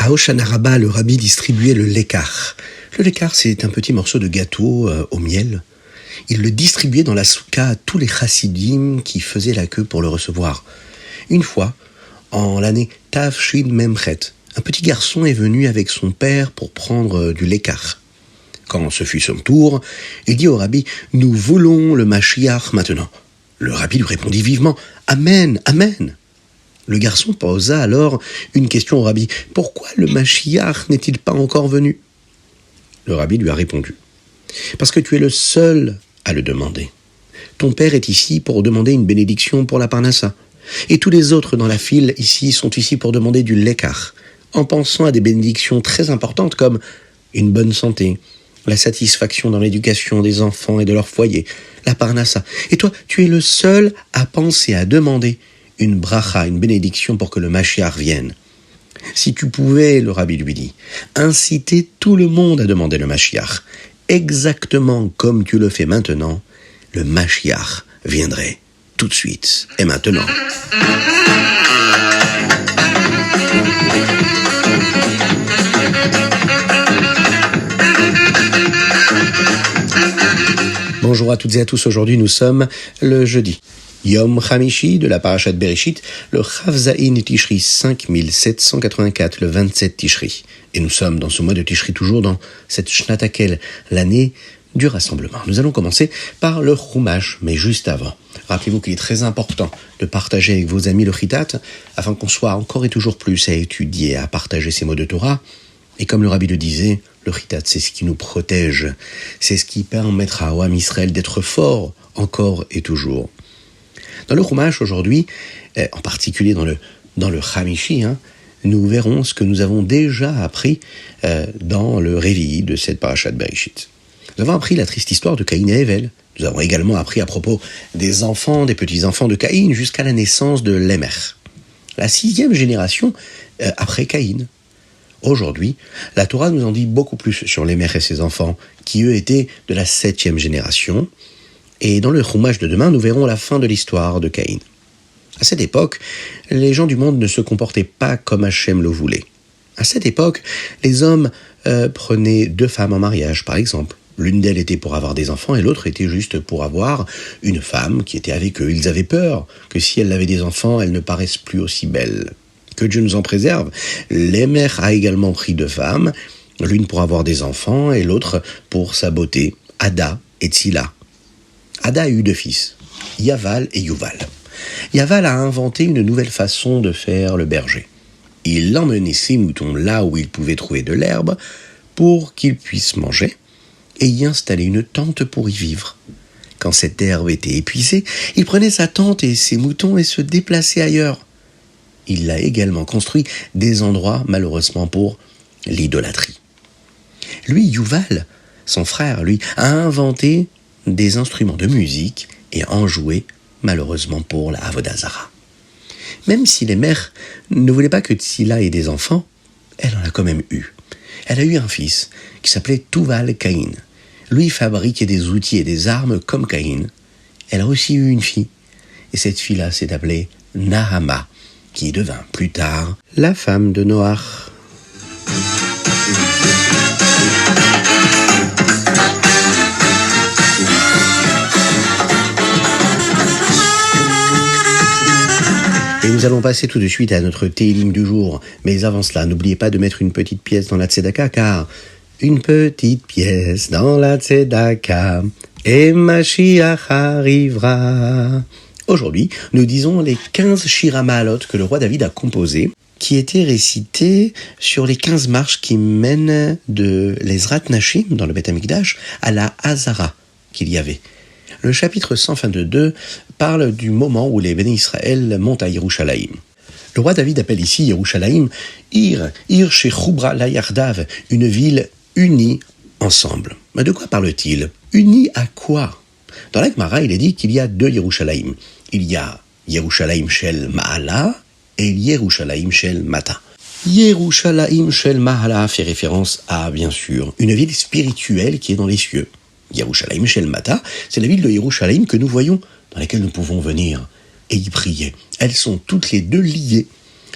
À Hoshana Rabbah, le rabbi distribuait le lekar. Le lekar, c'est un petit morceau de gâteau au miel. Il le distribuait dans la soukha à tous les chassidim qui faisaient la queue pour le recevoir. Une fois, en l'année Tav Shin Memchet, un petit garçon est venu avec son père pour prendre du lekar. Quand ce fut son tour, il dit au rabbi « Nous voulons le Mashiach maintenant ». Le rabbi lui répondit vivement « Amen, Amen ». Le garçon posa alors une question au rabbi « Pourquoi le Mashiach n'est-il pas encore venu ?» Le rabbi lui a répondu « Parce que tu es le seul à le demander. Ton père est ici pour demander une bénédiction pour la parnassa. Et tous les autres dans la file ici sont ici pour demander du lekar, en pensant à des bénédictions très importantes comme une bonne santé, la satisfaction dans l'éducation des enfants et de leur foyer, la parnassa. Et toi, tu es le seul à penser, à demander une bracha, une bénédiction pour que le Mashiach vienne. Si tu pouvais, le rabbi lui dit, inciter tout le monde à demander le Mashiach, exactement comme tu le fais maintenant, le Mashiach viendrait tout de suite et maintenant. Bonjour à toutes et à tous, aujourd'hui nous sommes le jeudi. Yom Hamishi de la Parashat Bereshit, le Chav Zayin Tishri 5784, le 27 Tishri. Et nous sommes dans ce mois de Tishri, toujours dans cette Shnatakel, l'année du rassemblement. Nous allons commencer par le Chumash, mais juste avant. Rappelez-vous qu'il est très important de partager avec vos amis le Chitat, afin qu'on soit encore et toujours plus à étudier, à partager ces mots de Torah. Et comme le rabbi le disait, le Chitat, c'est ce qui nous protège, c'est ce qui permettra au Ham Israël d'être fort encore et toujours. Dans le Chumash aujourd'hui, en particulier dans le Hamishi, nous verrons ce que nous avons déjà appris dans le Révi de cette Parashat Bereshit. Nous avons appris la triste histoire de Caïn et Hevel. Nous avons également appris à propos des enfants, des petits-enfants de Caïn, jusqu'à la naissance de Lémer, la 6e génération après Caïn. Aujourd'hui, la Torah nous en dit beaucoup plus sur Lémer et ses enfants, qui eux étaient de la 7e génération. Et dans le Chumash de demain, nous verrons la fin de l'histoire de Caïn. À cette époque, les gens du monde ne se comportaient pas comme Hachem le voulait. À cette époque, les hommes prenaient 2 femmes en mariage, par exemple. L'une d'elles était pour avoir des enfants et l'autre était juste pour avoir une femme qui était avec eux. Ils avaient peur que si elle avait des enfants, elle ne paraisse plus aussi belle. Que Dieu nous en préserve. Lémer a également pris 2 femmes, l'une pour avoir des enfants et l'autre pour sa beauté, Ada et Tzila. Ada a eu 2 fils, Yaval et Yuval. Yaval a inventé une nouvelle façon de faire le berger. Il emmenait ses moutons là où il pouvait trouver de l'herbe pour qu'ils puissent manger et y installer une tente pour y vivre. Quand cette herbe était épuisée, il prenait sa tente et ses moutons et se déplaçait ailleurs. Il a également construit des endroits, malheureusement, pour l'idolâtrie. Lui, Yuval, son frère, lui, a inventé des instruments de musique et en jouait, malheureusement, pour la Avodah Zara. Même si les mères ne voulaient pas que Tzila ait des enfants, elle en a quand même eu. Elle a eu un fils qui s'appelait Tuval Caïn. Lui fabriquait des outils et des armes comme Caïn. Elle a aussi eu une fille. Et cette fille-là s'est appelée Nahama, qui devint plus tard la femme de Noach. Et nous allons passer tout de suite à notre Télim du jour. Mais avant cela, n'oubliez pas de mettre une petite pièce dans la Tzedaka, car une petite pièce dans la Tzedaka, et Mashiach arrivera. Aujourd'hui, nous disons les 15 Shira Ma'alot que le roi David a composés, qui étaient récités sur les 15 marches qui mènent de l'Ezrat Nashim, dans le Beth Amikdash, à la Hazara qu'il y avait. Le chapitre 122 parle du moment où les Béné Israël montent à Yerushalayim. Le roi David appelle ici Yerushalayim Ir Shechubra la Yardav, une ville unie ensemble. Mais de quoi parle-t-il? Unie à quoi? Dans la Gemara, il est dit qu'il y a 2 Yerushalayim. Il y a Yerushalayim Shel Ma'ala et Yerushalayim Shel Mata. Yerushalayim Shel Ma'ala fait référence à, bien sûr, une ville spirituelle qui est dans les cieux. Yerushalayim Shel Mata, c'est la ville de Yerushalayim que nous voyons, dans laquelle nous pouvons venir et y prier. Elles sont toutes les 2 liées.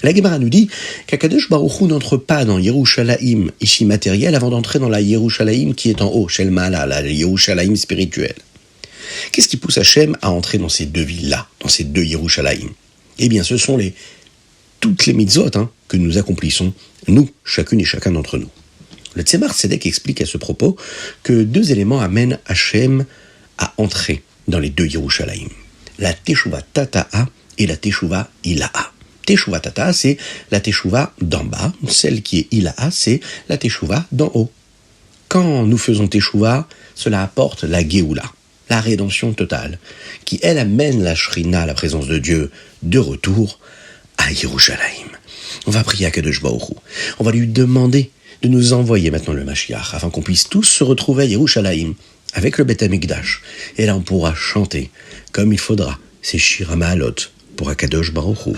La Gemara nous dit qu'Akadosh Baruch Hu n'entre pas dans Yerushalayim, ici matériel, avant d'entrer dans la Yerushalayim qui est en haut, Shel Ma'ala, la Yerushalayim spirituelle. Qu'est-ce qui pousse Hachem à entrer dans ces deux villes-là, dans ces deux Yerushalayim? Eh bien, ce sont toutes les mitzvot que nous accomplissons, nous, chacune et chacun d'entre nous. Le Tzemar Tzedek explique à ce propos que deux éléments amènent Hachem à entrer dans les deux Yerushalayim. La Teshuva Tata'a et la Teshuva Ila'a. Teshuva Tata'a, c'est la Teshuva d'en bas, celle qui est Ila'a, c'est la Teshuva d'en haut. Quand nous faisons Teshuva, cela apporte la Géoula, la rédemption totale, qui elle amène la Shrina, la présence de Dieu, de retour à Yerushalayim. On va prier à Kadosh Baruch Hu. On va lui demander de nous envoyer maintenant le Mashiach, afin qu'on puisse tous se retrouver à Yerushalayim, avec le Beth Amikdash. Et là, on pourra chanter, comme il faudra, ces Shir HaMa'alot pour Akadosh Baruch Hu.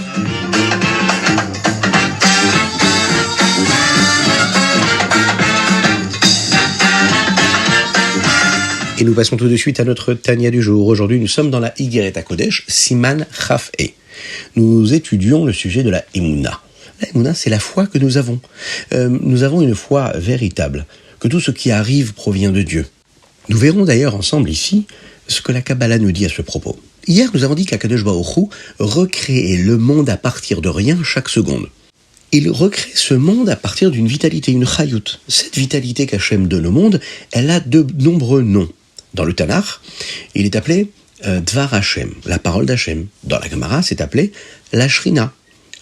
Et nous passons tout de suite à notre Tanya du jour. Aujourd'hui, nous sommes dans la Igeret HaKodesh, Siman Chaf E. Nous étudions le sujet de la Emouna. La Emouna, c'est la foi que nous avons. Nous avons une foi véritable, que tout ce qui arrive provient de Dieu. Nous verrons d'ailleurs ensemble ici ce que la Kabbalah nous dit à ce propos. Hier, nous avons dit qu'Akadosh Baruch Hu recréait le monde à partir de rien chaque seconde. Il recrée ce monde à partir d'une vitalité, une chayut. Cette vitalité qu'Hachem donne au monde, elle a de nombreux noms. Dans le Tanakh, il est appelé Dvar Hashem, la parole d'Hachem. Dans la Gemara, c'est appelé la Shrina.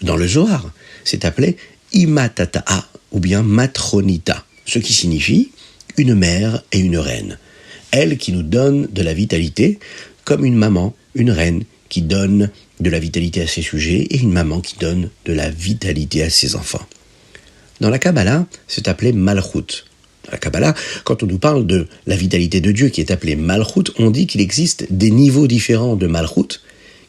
Dans le Zohar, c'est appelé Imatata'a ou bien Matronita, ce qui signifie une mère et une reine. Elle qui nous donne de la vitalité, comme une maman, une reine qui donne de la vitalité à ses sujets et une maman qui donne de la vitalité à ses enfants. Dans la Kabbalah, c'est appelé Malchut. Dans la Kabbalah, quand on nous parle de la vitalité de Dieu qui est appelée Malchut, on dit qu'il existe des niveaux différents de Malchut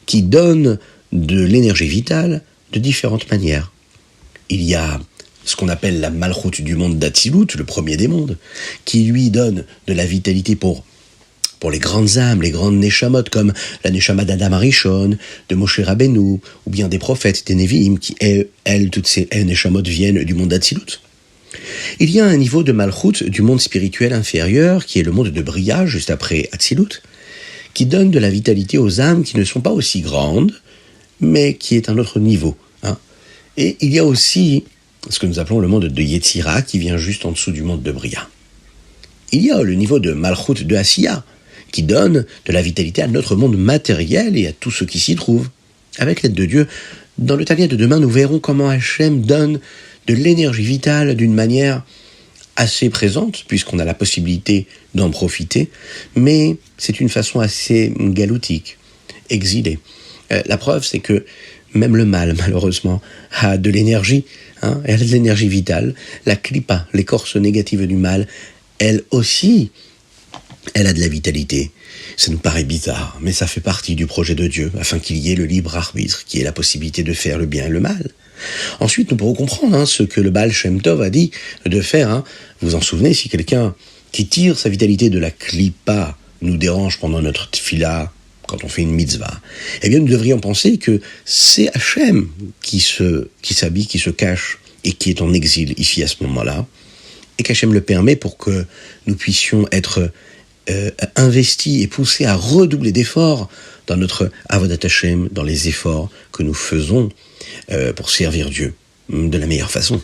qui donnent de l'énergie vitale de différentes manières. Il y a ce qu'on appelle la Malchut du monde d'Atsilut, le premier des mondes, qui lui donne de la vitalité pour les grandes âmes, les grandes Neshamot, comme la Neshama d'Adam Arishon, de Moshe Rabbeinu, ou bien des prophètes, des Nevi'im, qui, toutes ces Neshamot viennent du monde d'Atsilut. Il y a un niveau de Malchut du monde spirituel inférieur, qui est le monde de Bria, juste après Atsilut, qui donne de la vitalité aux âmes qui ne sont pas aussi grandes, mais qui est un autre niveau. Et il y a aussi ce que nous appelons le monde de Yetzira, qui vient juste en dessous du monde de Bria. Il y a le niveau de Malchut de Asiya, qui donne de la vitalité à notre monde matériel et à tout ce qui s'y trouve. Avec l'aide de Dieu, dans le Tanya de demain, nous verrons comment Hachem donne de l'énergie vitale d'une manière assez présente, puisqu'on a la possibilité d'en profiter, mais c'est une façon assez galoutique, exilée. La preuve, c'est que même le mal, malheureusement, a de l'énergie, elle a de l'énergie vitale. La klipa, l'écorce négative du mal, elle aussi, elle a de la vitalité. Ça nous paraît bizarre, mais ça fait partie du projet de Dieu, afin qu'il y ait le libre arbitre, qui ait la possibilité de faire le bien et le mal. Ensuite, nous pourrons comprendre ce que le Baal Shem Tov a dit de faire. Vous vous en souvenez, si quelqu'un qui tire sa vitalité de la klipa nous dérange pendant notre tfila, quand on fait une mitzvah, eh bien nous devrions penser que c'est Hachem qui s'habille, qui se cache et qui est en exil ici à ce moment-là, et qu'Hachem le permet pour que nous puissions être investis et poussés à redoubler d'efforts dans notre avodat Hashem, dans les efforts que nous faisons pour servir Dieu de la meilleure façon.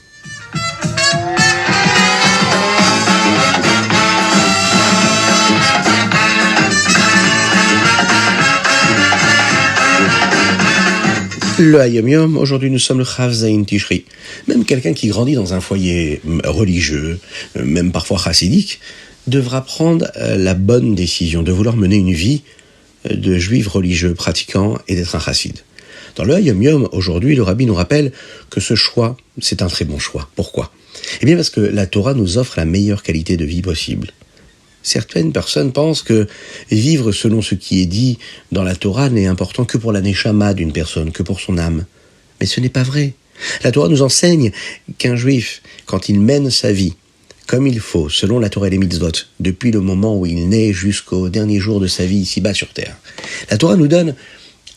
Le Hayom Yom, aujourd'hui nous sommes le Chav Zayin Tishri. Même quelqu'un qui grandit dans un foyer religieux, même parfois chassidique, devra prendre la bonne décision de vouloir mener une vie de juif religieux pratiquant et d'être un chassid. Dans le Hayom Yom, aujourd'hui, le Rabbi nous rappelle que ce choix, c'est un très bon choix. Pourquoi ? Eh bien parce que la Torah nous offre la meilleure qualité de vie possible. Certaines personnes pensent que vivre selon ce qui est dit dans la Torah n'est important que pour la neshama d'une personne, que pour son âme. Mais ce n'est pas vrai. La Torah nous enseigne qu'un juif, quand il mène sa vie comme il faut, selon la Torah et les mitzvot, depuis le moment où il naît jusqu'au dernier jour de sa vie ici-bas sur terre, la Torah nous donne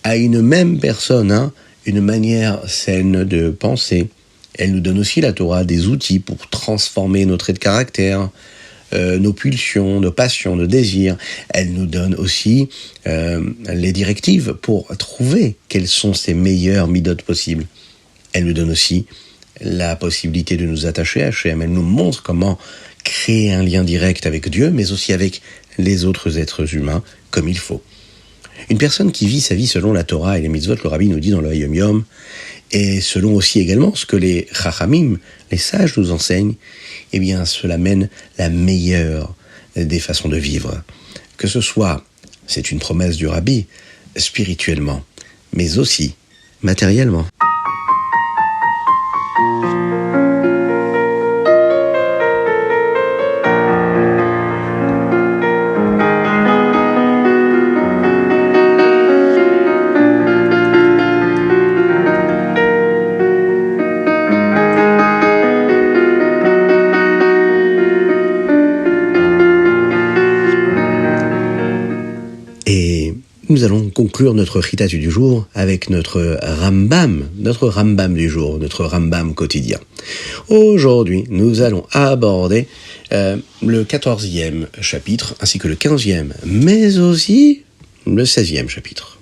à une même personne une manière saine de penser. Elle nous donne aussi, la Torah, des outils pour transformer nos traits de caractère, nos pulsions, nos passions, nos désirs. Elle nous donne aussi les directives pour trouver quelles sont ces meilleures midotes possibles. Elle nous donne aussi la possibilité de nous attacher à Hachem. Elle nous montre comment créer un lien direct avec Dieu, mais aussi avec les autres êtres humains, comme il faut. Une personne qui vit sa vie selon la Torah et les mitzvot, le Rabbi nous dit dans le Hayom Yom, et selon aussi également ce que les Chachamim, les sages nous enseignent, eh bien cela mène la meilleure des façons de vivre. Que ce soit, c'est une promesse du Rabbi, spirituellement, mais aussi matériellement. Et nous allons conclure notre Chitatu du jour avec notre Rambam du jour, notre Rambam quotidien. Aujourd'hui, nous allons aborder le 14e chapitre, ainsi que le 15e, mais aussi le 16e chapitre.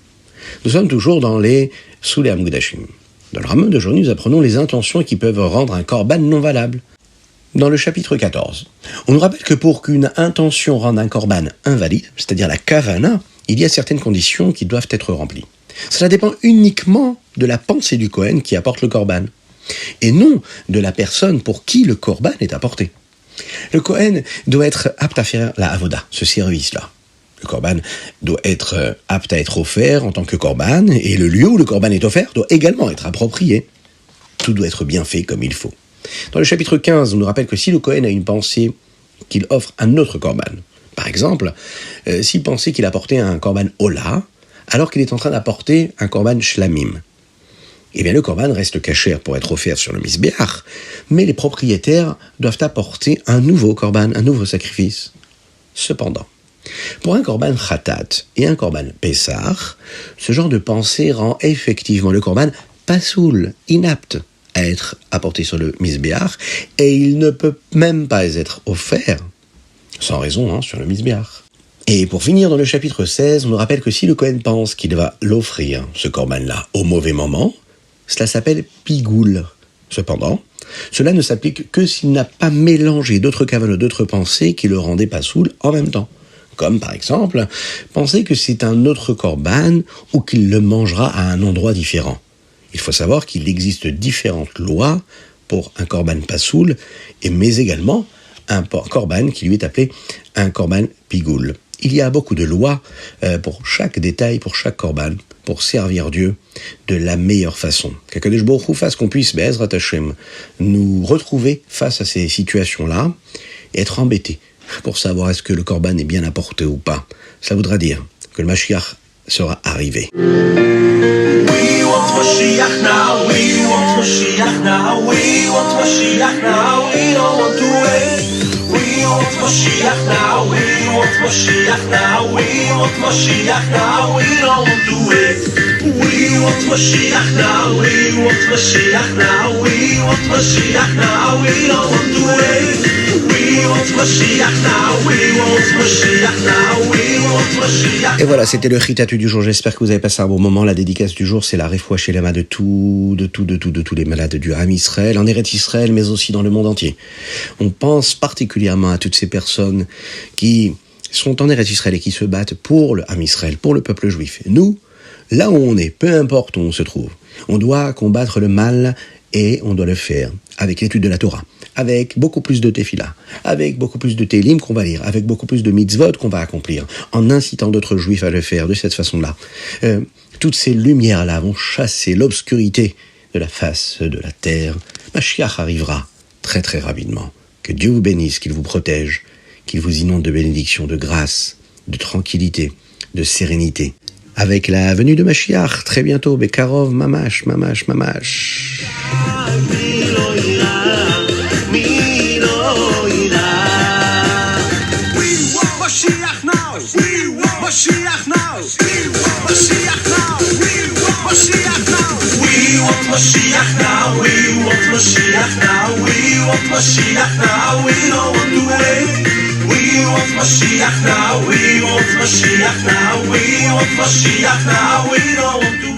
Nous sommes toujours dans les Soulei Amudashim. Dans le Rambam d'aujourd'hui, nous apprenons les intentions qui peuvent rendre un korban non valable. Dans le chapitre 14, on nous rappelle que pour qu'une intention rende un korban invalide, c'est-à-dire la kavana, il y a certaines conditions qui doivent être remplies. Cela dépend uniquement de la pensée du Kohen qui apporte le korban, et non de la personne pour qui le korban est apporté. Le Kohen doit être apte à faire la avoda, ce service-là. Le korban doit être apte à être offert en tant que korban, et le lieu où le korban est offert doit également être approprié. Tout doit être bien fait comme il faut. Dans le chapitre 15, on nous rappelle que si le Kohen a une pensée qu'il offre un autre korban, par exemple, s'il pensait qu'il apportait un korban Ola, alors qu'il est en train d'apporter un korban Shlamim, eh bien le korban reste kasher pour être offert sur le Misbeach, mais les propriétaires doivent apporter un nouveau korban, un nouveau sacrifice. Cependant, pour un korban Khatat et un korban Pessah, ce genre de pensée rend effectivement le korban pasoul, inapte à être apporté sur le Misbeach, et il ne peut même pas être offert sans raison, sur le Misbeach. Et pour finir, dans le chapitre 16, on nous rappelle que si le Kohen pense qu'il va l'offrir, ce korban-là, au mauvais moment, cela s'appelle pigoul. Cependant, cela ne s'applique que s'il n'a pas mélangé d'autres kavanos, d'autres pensées qui le rendaient pasoul en même temps. Comme par exemple, penser que c'est un autre korban ou qu'il le mangera à un endroit différent. Il faut savoir qu'il existe différentes lois pour un korban pasoul, mais également un korban qui lui est appelé un korban pigoul. Il y a beaucoup de lois pour chaque détail, pour chaque korban, pour servir Dieu de la meilleure façon. Qu'Akadosh Baruch Hu fasse qu'on puisse, Be'ezrat Hashem, nous retrouver face à ces situations-là et être embêtés pour savoir est-ce que le korban est bien apporté ou pas. Ça voudra dire que le Mashiach sera arrivé. We want Mashiach now, we want Mashiach now, we want Mashiach now, we don't want to wait. We want Mashiach now, we want Mashiach now, we want Mashiach now, we don't want to wait. We want Mashiach now, we want Mashiach now, we want Mashiach now, we don't want to wait. We want Mashiach now, we want Mashiach now, we want Mashiach. Et voilà, c'était le Chitatu du jour. J'espère que vous avez passé un bon moment. La dédicace du jour, c'est la Refoua Shelema de tous les malades du Ham Israël, en Eretz Israël, mais aussi dans le monde entier. On pense particulièrement à toutes ces personnes qui sont en Eretz Israël et qui se battent pour le Ham Israël, pour le peuple juif. Nous, là où on est, peu importe où on se trouve, on doit combattre le mal et on doit le faire avec l'étude de la Torah, avec beaucoup plus de tefila, avec beaucoup plus de télim qu'on va lire, avec beaucoup plus de mitzvot qu'on va accomplir, en incitant d'autres juifs à le faire de cette façon-là. Toutes ces lumières-là vont chasser l'obscurité de la face de la terre. Mashiach arrivera très très rapidement. Que Dieu vous bénisse, qu'il vous protège, qu'il vous inonde de bénédictions, de grâce, de tranquillité, de sérénité. Avec la venue de Mashiach, très bientôt, Bekarov, mamash, mamash, mamash. Mashiach now, we want Mashiach now, we want Mashiach now, we want Mashiach now, we want Mashiach now. We want Mashiach now. We want Mashiach now. We don't want to wait. We want Mashiach now. We want Mashiach now. We want Mashiach now. We don't want to